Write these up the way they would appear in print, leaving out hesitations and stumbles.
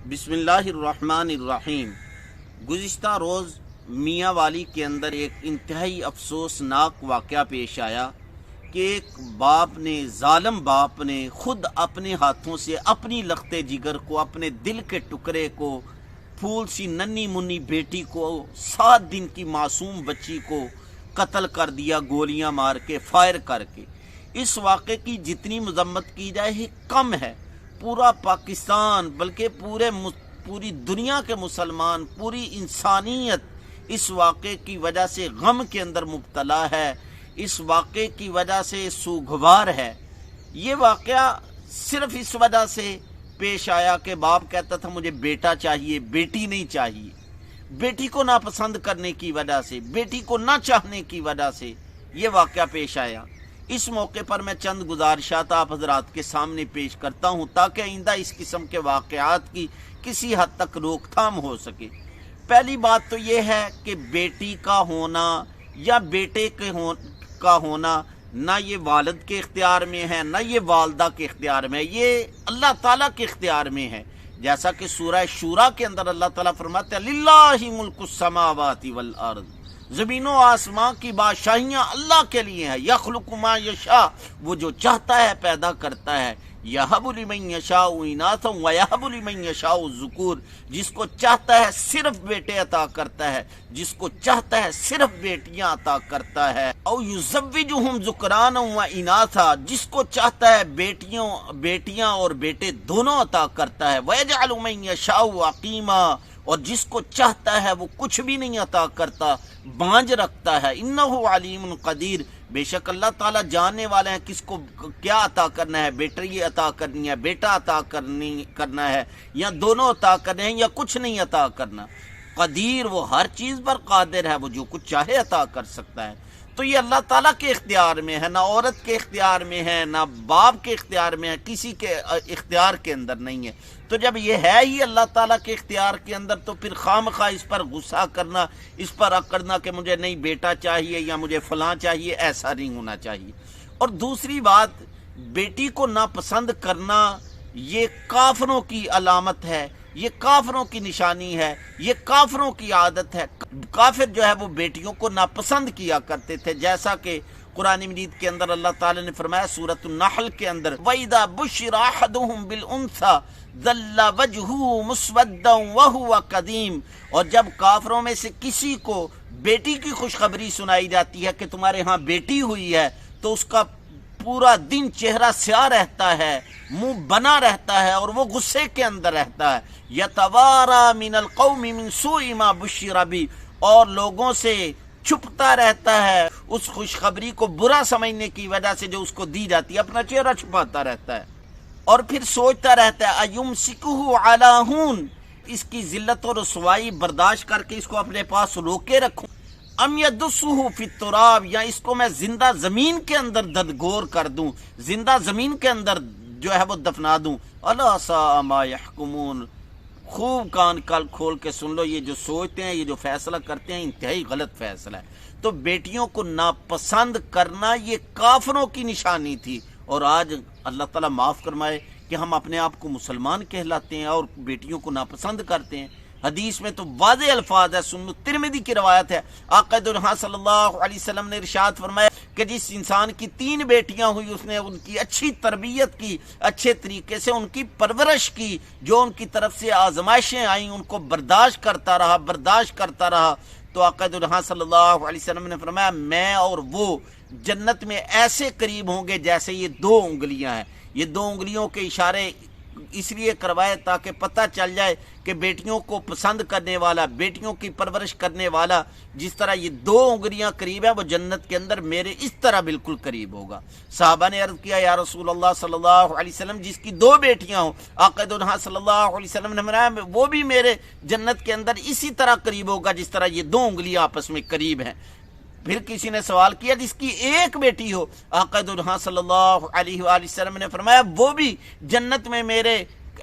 बिस्मिल्लाह अर्रहमान अर्रहीम। गुज़िश्ता रोज़ मियाँ वाली के अंदर एक इंतहाई अफसोसनाक वाक़या पेश आया कि एक बाप ने, ज़ालिम बाप ने खुद अपने हाथों से अपनी लख्ते जिगर को, अपने दिल के टुकड़े को, फूल सी नन्ही मुन्नी बेटी को, 7 दिन की मासूम बच्ची को कत्ल कर दिया, गोलियां मार के, फायर करके। इस वाक़े की जितनी मजम्मत की जाए ही कम है। पूरा पाकिस्तान बल्कि पूरी दुनिया के मुसलमान, पूरी इंसानियत इस वाक़े की वजह से गम के अंदर मुब्तला है, इस वाक़े की वजह से सूगवार है। ये वाक़या सिर्फ इस वजह से पेश आया कि बाप कहता था मुझे बेटा चाहिए, बेटी नहीं चाहिए। बेटी को नापसंद करने की वजह से, बेटी को ना चाहने की वजह से ये वाक़या पेश आया। इस मौके पर मैं चंद गुजारिशात आप हजरात के सामने पेश करता हूँ ताकि आइंदा इस किस्म के वाक़यात की किसी हद तक रोकथाम हो सके। पहली बात तो ये है कि बेटी का होना या बेटे का होना ना ये वालिद के इख्तियार में है, ना ये वालदा के इख्तियार में है, ये अल्लाह ताला के इख्तियार में है। जैसा कि सूरह शूरा के अंदर अल्लाह ताला फरमाते हैं लिल्लाहि मुल्कुस समावाति वल अर्द, ज़मीनों आसमां की बादशाहियाँ अल्लाह के लिए है। यख़्लुक़ु मा यशा, वो जो चाहता है पैदा करता है। यहबु लिमन यशाउ इनासा व यहबु लिमन यशाउ ज़ुकूर, जिसको चाहता है सिर्फ बेटे अता करता है, जिसको चाहता है सिर्फ बेटियां अता करता है। औ युज़व्विजुहुम ज़ुकराना व इनासा, जिसको चाहता है बेटियां और बेटे दोनों अता करता है। व यजअलु मन यशाउ अक़ीमा, और जिसको चाहता है वो कुछ भी नहीं अता करता, बांझ रखता है। इन्नहु अलीमुन क़दीर, बेशक अल्लाह ताला जानने वाले हैं किसको क्या अता करना है, बेटी अता करनी है, बेटा अता करना है, या दोनों अता करने हैं, या कुछ नहीं अता करना। कदीर, वो हर चीज़ पर कादिर है, वो जो कुछ चाहे अता कर सकता है। तो ये अल्लाह ताला के इख्तियार में है, ना औरत के इख्तियार में है, ना बाप के इख्तियार में है, किसी के इख्तियार के अंदर नहीं है। तो जब ये है ही अल्लाह ताला के इख्तियार के अंदर, तो फिर खामखा इस पर गुस्सा करना, इस पर अकड़ना कि मुझे नहीं बेटा चाहिए या मुझे फलां चाहिए, ऐसा नहीं होना चाहिए। और दूसरी बात, बेटी को नापसंद करना ये काफरों की अलामत है, ये काफरों की निशानी है, ये काफरों की आदत है। काफिर जो है वो बेटियों को नापसंद किया करते थे, जैसा कि कुरान मजीद के अंदर अल्लाह ताला ने फरमाया सूरत नहल के अंदर, वइदा बुशिरा अहदुहुम बिल उनसा ज़ल्ला वजहु मुस्वद्दन व हुवा कदीम, और जब काफरों में से किसी को बेटी की खुशखबरी सुनाई जाती है कि तुम्हारे यहाँ बेटी हुई है, तो उसका पूरा दिन चेहरा स्याह रहता है, मुंह बना रहता है और वो गुस्से के अंदर रहता है। यतवारा मिनल कौमी मिन सूइ मा बुशिरा बि, और लोगों से छुपता रहता है उस खुशखबरी को बुरा समझने की वजह से जो उसको दी जाती है, अपना चेहरा छुपाता रहता है। और फिर सोचता रहता है अयुमसिकुहु अला हुन, इसकी जिल्लत और रुसवाई बर्दाश्त करके इसको अपने पास रोके रखूं, अम यदुस्सुहु फित्तुराब, या इसको मैं जिंदा जमीन के अंदर ददगोर कर दूं, जिंदा जमीन के अंदर जो है वो दफना दूं। अला सा मा यहकुमून, खूब कान कल खोल के सुन लो, ये जो सोचते हैं, ये जो फैसला करते हैं, इंतहाई गलत फैसला है। तो बेटियों को नापसंद करना ये काफरों की निशानी थी, और आज अल्लाह ताला माफ़ फरमाए कि हम अपने आप को मुसलमान कहलाते हैं और बेटियों को नापसंद करते हैं। हदीस में तो वाज़े अल्फाज है, सुन्नु तिरमिज़ी की रवायत है, आक़ा दो जहां सल्लल्लाहु अलैहि वसल्लम ने इरशाद फरमाया कि जिस इंसान की 3 बेटियां हुई, उसने उनकी अच्छी तरबियत की, अच्छे तरीके से उनकी परवरिश की, जो उनकी तरफ से आजमाइशें आई उनको बर्दाश्त करता रहा, तो आक़ा दो जहां सल्लल्लाहु अलैहि वसल्लम ने फरमाया मैं और वो जन्नत में ऐसे करीब होंगे जैसे ये 2 उंगलियां हैं। ये 2 उंगलियों के इशारे इसलिए करवाए ताकि पता चल जाए कि बेटियों को पसंद करने वाला, बेटियों की परवरिश करने वाला, जिस तरह ये 2 उंगलियां करीब है, वो जन्नत के अंदर मेरे इस तरह बिल्कुल करीब होगा। साहबा ने अर्ज किया, या रसूल अल्लाह सल्लल्लाहु अलैहि वसल्लम, जिसकी 2 बेटियां हो, आक़ा दो जहां सल्लल्लाहु अलैहि वसल्लम ने फरमाया वो भी मेरे जन्नत के अंदर इसी तरह करीब होगा जिस तरह ये 2 उंगलियां आपस में करीब हैं। फिर किसी ने सवाल किया जिसकी 1 बेटी हो, आक़ा दो जहां सल्लल्लाहु अलैहि वसल्लम ने फरमाया वो भी जन्नत में मेरे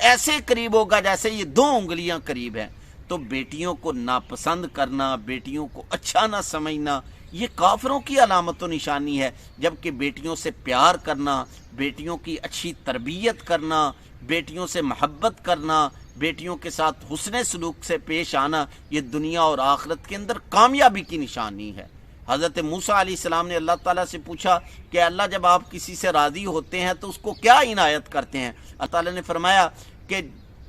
ऐसे करीब होगा जैसे ये 2 उंगलियां करीब हैं। तो बेटियों को नापसंद करना, बेटियों को अच्छा ना समझना, ये काफरों की अलामत व निशानी है। जबकि बेटियों से प्यार करना, बेटियों की अच्छी तरबियत करना, बेटियों से मोहब्बत करना, بیٹیوں کے ساتھ حسن سلوک سے پیش آنا یہ دنیا اور آخرت کے اندر کامیابی کی نشانی ہے۔ حضرت موسیٰ علیہ السلام نے اللہ تعالیٰ سے پوچھا کہ اللہ جب آپ کسی سے راضی ہوتے ہیں تو اس کو کیا عنایت کرتے ہیں؟ اللہ تعالیٰ نے فرمایا کہ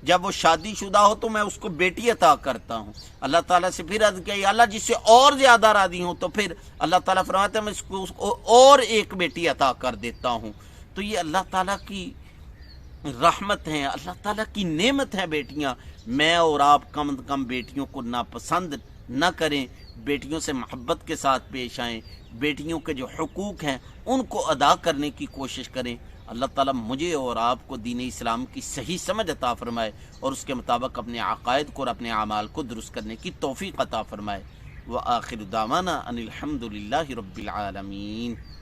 جب وہ شادی شدہ ہو تو میں اس کو بیٹی عطا کرتا ہوں۔ اللہ تعالیٰ سے پھر عرض کیا اللہ جس سے اور زیادہ راضی ہوں تو پھر اللہ تعالیٰ فرماتا ہے میں اس کو اور ایک بیٹی عطا کر دیتا ہوں۔ تو یہ اللہ تعالیٰ کی رحمت ہیں، اللہ تعالیٰ کی نعمت ہیں بیٹیاں۔ میں اور آپ کم از کم بیٹیوں کو ناپسند نہ کریں، بیٹیوں سے محبت کے ساتھ پیش آئیں، بیٹیوں کے جو حقوق ہیں ان کو ادا کرنے کی کوشش کریں۔ اللہ تعالیٰ مجھے اور آپ کو دین اسلام کی صحیح سمجھ عطا فرمائے اور اس کے مطابق اپنے عقائد کو اور اپنے اعمال کو درست کرنے کی توفیق عطا فرمائے۔ وآخر دعوانا ان الحمد للہ رب العالمین۔